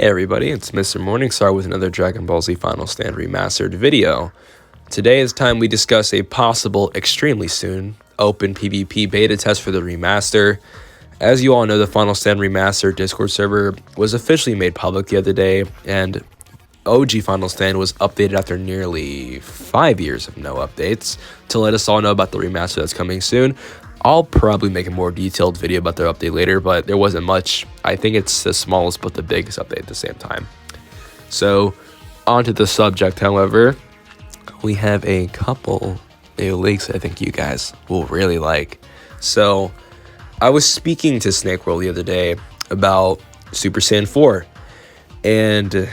Hey everybody, it's Mr. Morningstar with another Dragon Ball Z Final Stand Remastered video. Today is time we discuss a possible, extremely soon, open PvP beta test for the Remaster. As you all know, the Final Stand Remastered Discord server was officially made public the other day, and OG Final Stand was updated after nearly 5 years of no updates to let us all know about the Remaster that's coming soon. I'll probably make a more detailed video about their update later, but there wasn't much. I think it's the smallest but the biggest update at the same time. So, onto the subject, however, we have a couple new leaks I think you guys will really like. So, I was speaking to Snake World the other day about Super Saiyan 4, and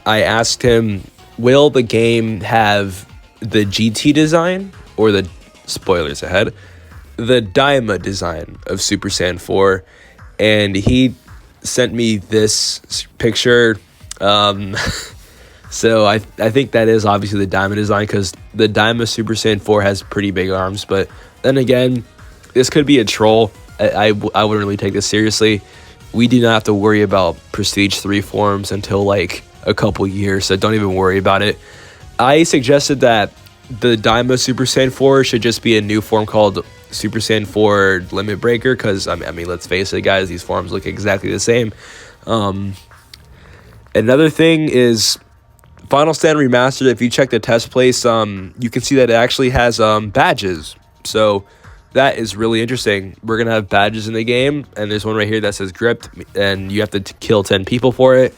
I asked him, will the game have the GT design, or the, spoilers ahead, the Daima design of Super Saiyan 4, and he sent me this picture. So I think that is obviously the Daima design, because the Daima Super Saiyan 4 has pretty big arms, but then again, this could be a troll. I wouldn't really take this seriously. We do not have to worry about Prestige 3 forms until like a couple years, so don't even worry about it. I suggested that the Daima Super Saiyan 4 should just be a new form called Super Saiyan 4 Limit Breaker, because I mean, let's face it, guys, these forms look exactly the same. Another thing is Final Stand Remastered. If you check the test place, you can see that it actually has badges. So that is really interesting. We're gonna have badges in the game, and there's one right here that says Gripped, and you have to kill 10 people for it.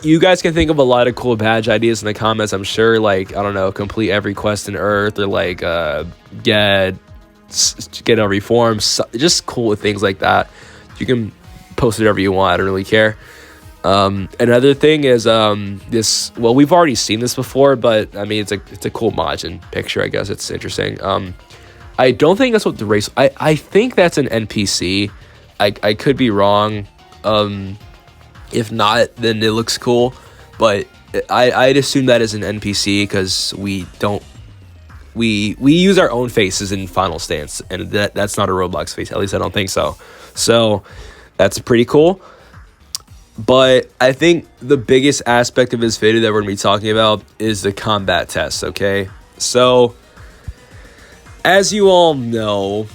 You guys can think of a lot of cool badge ideas in the comments, I'm sure, like, I don't know, complete every quest in Earth, or like get a reform, just cool things like that. You can post whatever you want, I don't really care. Another thing is this, well, we've already seen this before, but I mean, it's a cool Majin picture, I guess. It's interesting. I don't think that's what the race, I think that's an NPC. I could be wrong. If not, then it looks cool, but I'd assume that is an NPC, because we use our own faces in Final Stance, and that's not a Roblox face. At least I don't think so. So that's pretty cool. But I think the biggest aspect of this video that we're going to be talking about is the combat test, okay? So, as you all know,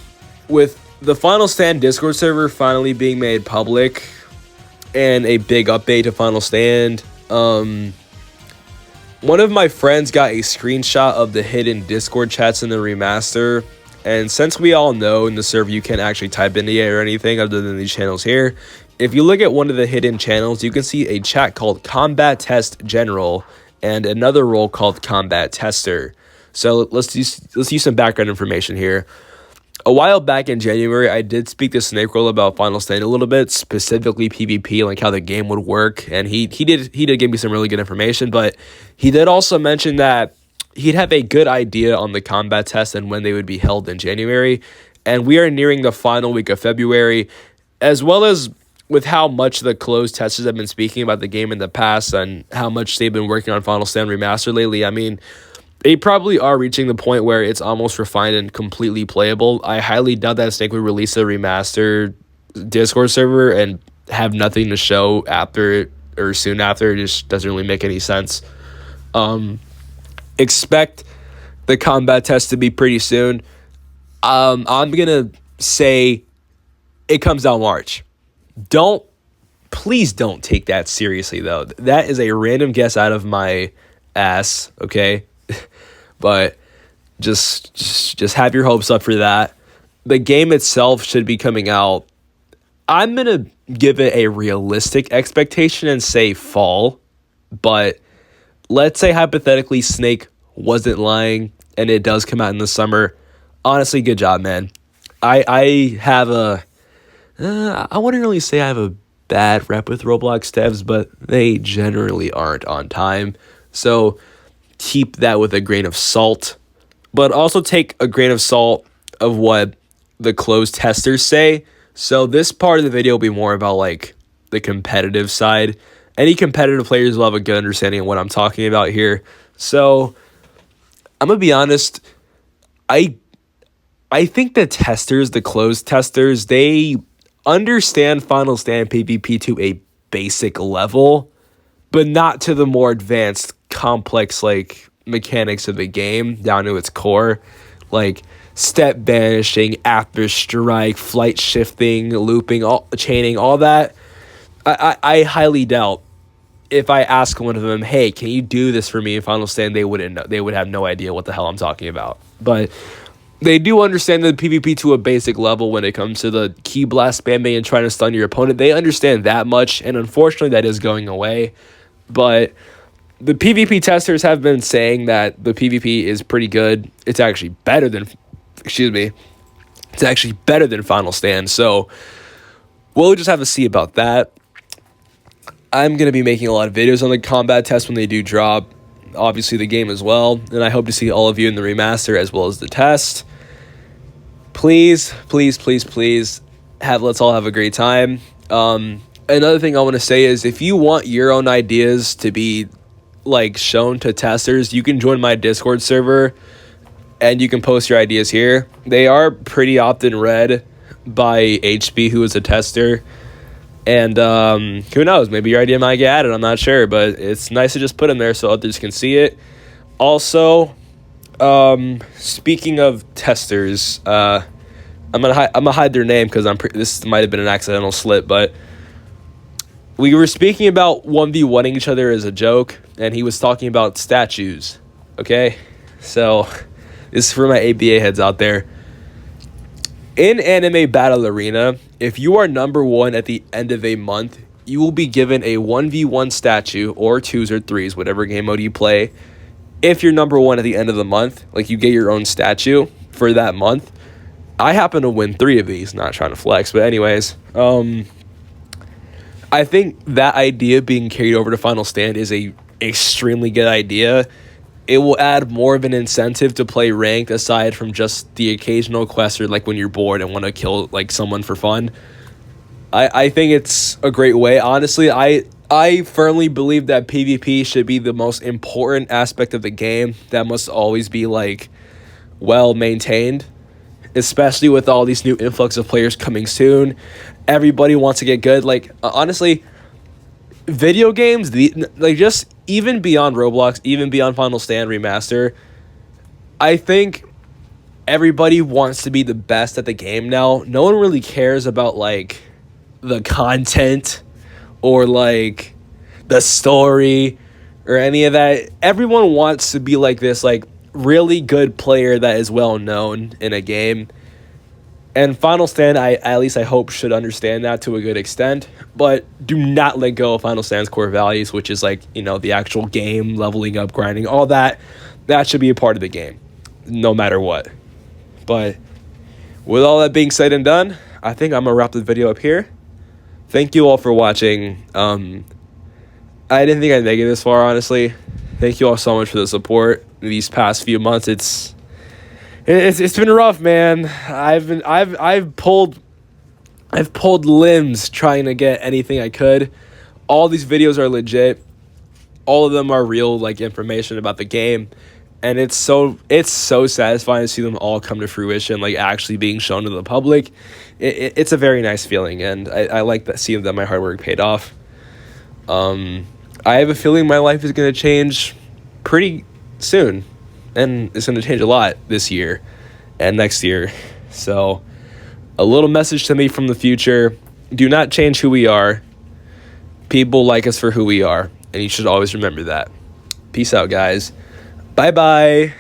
with the Final Stand Discord server finally being made public, and a big update to Final Stand, one of my friends got a screenshot of the hidden Discord chats in the Remaster, and since we all know in the server you can't actually type into it or anything other than these channels here, if you look at one of the hidden channels, you can see a chat called Combat Test General and another role called Combat Tester. So let's use some background information here. A while back in January, I did speak to Snake World about Final Stand a little bit, specifically PvP, like how the game would work, and he did give me some really good information, but he did also mention that he'd have a good idea on the combat test and when they would be held in January, and we are nearing the final week of February, as well as with how much the closed testers have been speaking about the game in the past and how much they've been working on Final Stand Remastered lately. I mean, they probably are reaching the point where it's almost refined and completely playable. I highly doubt that Snake would release a remastered Discord server and have nothing to show after it or soon after. It just doesn't really make any sense. Expect the combat test to be pretty soon. I'm gonna say it comes out March. Please don't take that seriously, though. That is a random guess out of my ass, okay? But just have your hopes up for that. The game itself should be coming out. I'm going to give it a realistic expectation and say fall. But let's say hypothetically Snake wasn't lying and it does come out in the summer. Honestly, good job, man. I have I wouldn't really say I have a bad rep with Roblox devs, but they generally aren't on time. So keep that with a grain of salt, but also take a grain of salt of what the closed testers say. So this part of the video will be more about like the competitive side. Any competitive players will have a good understanding of what I'm talking about here. So I'm gonna be honest, I think the testers, the closed testers, they understand Final Stand PvP to a basic level, but not to the more advanced, complex like mechanics of the game down to its core, like step banishing, after strike, flight shifting, looping, all chaining, all that. I highly doubt if I ask one of them, hey, can you do this for me in Final Stand, they wouldn't know. They would have no idea what the hell I'm talking about. But they do understand the PvP to a basic level when it comes to the key blast spamming and trying to stun your opponent. They understand that much, and unfortunately that is going away. But the PvP testers have been saying that the PvP is pretty good. It's actually better than, it's actually better than Final Stand. So we'll just have to see about that. I'm going to be making a lot of videos on the combat tests when they do drop. Obviously the game as well. And I hope to see all of you in the remaster as well as the test. Please, please, please, please, let's all have a great time. Another thing I want to say is if you want your own ideas to be like shown to testers, you can join my Discord server and you can post your ideas here. They are pretty often read by HB, who is a tester. And who knows, maybe your idea might get added, I'm not sure, but it's nice to just put them there so others can see it. Also, speaking of testers, I'm gonna hide their name because this might have been an accidental slip, but we were speaking about 1v1ing each other as a joke, and he was talking about statues, okay? So, this is for my ABA heads out there. In Anime Battle Arena, if you are number 1 at the end of a month, you will be given a 1v1 statue, or 2s or 3s, whatever game mode you play. If you're number 1 at the end of the month, like you get your own statue for that month. I happen to win 3 of these, not trying to flex, but anyways. I think that idea being carried over to Final Stand is a extremely good idea. It will add more of an incentive to play ranked aside from just the occasional quest or like when you're bored and want to kill like someone for fun. I think it's a great way. Honestly, I firmly believe that PvP should be the most important aspect of the game that must always be like well maintained, especially with all these new influx of players coming soon. Everybody wants to get good. Like honestly, video games, just even beyond Roblox, even beyond Final Stand Remaster, I think everybody wants to be the best at the game now. No one really cares about like the content or like the story or any of that. Everyone wants to be like this like really good player that is well known in a game. And Final Stand, at least I hope, should understand that to a good extent. But do not let go of Final Stand's core values, which is like, you know, the actual game, leveling up, grinding, all that. That should be a part of the game, no matter what. But with all that being said and done, I think I'm going to wrap the video up here. Thank you all for watching. I didn't think I'd make it this far, honestly. Thank you all so much for the support these past few months. It's been rough, man. I've pulled limbs trying to get anything I could. All these videos are legit. All of them are real, like information about the game, and it's so satisfying to see them all come to fruition, like actually being shown to the public. It's a very nice feeling, and I like that, seeing that my hard work paid off. I have a feeling my life is going to change pretty soon. And it's going to change a lot this year and next year. So, a little message to me from the future. Do not change who we are. People like us for who we are. And you should always remember that. Peace out, guys. Bye-bye.